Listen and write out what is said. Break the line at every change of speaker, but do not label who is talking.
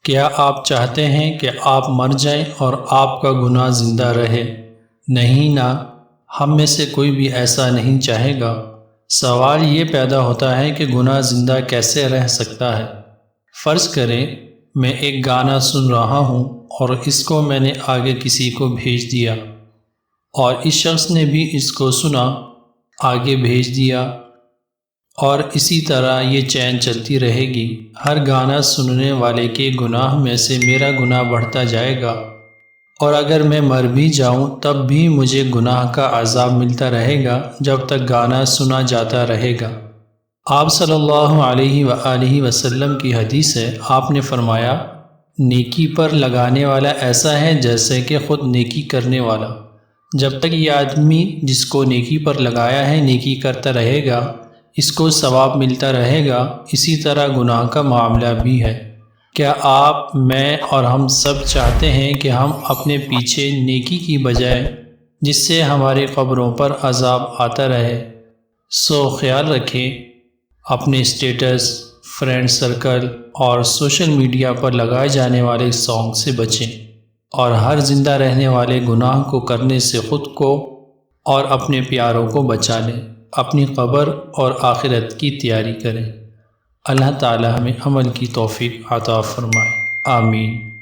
کیا آپ چاہتے ہیں کہ آپ مر جائیں اور آپ کا گناہ زندہ رہے؟ نہیں نا، ہم میں سے کوئی بھی ایسا نہیں چاہے گا۔ سوال یہ پیدا ہوتا ہے کہ گناہ زندہ کیسے رہ سکتا ہے؟ فرض کریں میں ایک گانا سن رہا ہوں اور اس کو میں نے آگے کسی کو بھیج دیا، اور اس شخص نے بھی اس کو سنا، آگے بھیج دیا، اور اسی طرح یہ چین چلتی رہے گی۔ ہر گانا سننے والے کے گناہ میں سے میرا گناہ بڑھتا جائے گا، اور اگر میں مر بھی جاؤں تب بھی مجھے گناہ کا عذاب ملتا رہے گا جب تک گانا سنا جاتا رہے گا۔ آپ صلی اللہ علیہ وآلہ وسلم کی حدیث ہے، آپ نے فرمایا، نیکی پر لگانے والا ایسا ہے جیسے کہ خود نیکی کرنے والا۔ جب تک یہ آدمی جس کو نیکی پر لگایا ہے نیکی کرتا رہے گا، اس کو ثواب ملتا رہے گا۔ اسی طرح گناہ کا معاملہ بھی ہے۔ کیا آپ، میں اور ہم سب چاہتے ہیں کہ ہم اپنے پیچھے نیکی کی بجائے جس سے ہماری قبروں پر عذاب آتا رہے؟ سو خیال رکھیں، اپنے اسٹیٹس، فرینڈ سرکل اور سوشل میڈیا پر لگائے جانے والے سانگ سے بچیں، اور ہر زندہ رہنے والے گناہ کو کرنے سے خود کو اور اپنے پیاروں کو بچا لیں۔ اپنی قبر اور آخرت کی تیاری کریں۔ اللہ تعالی ہمیں عمل کی توفیق عطا فرمائے، آمین۔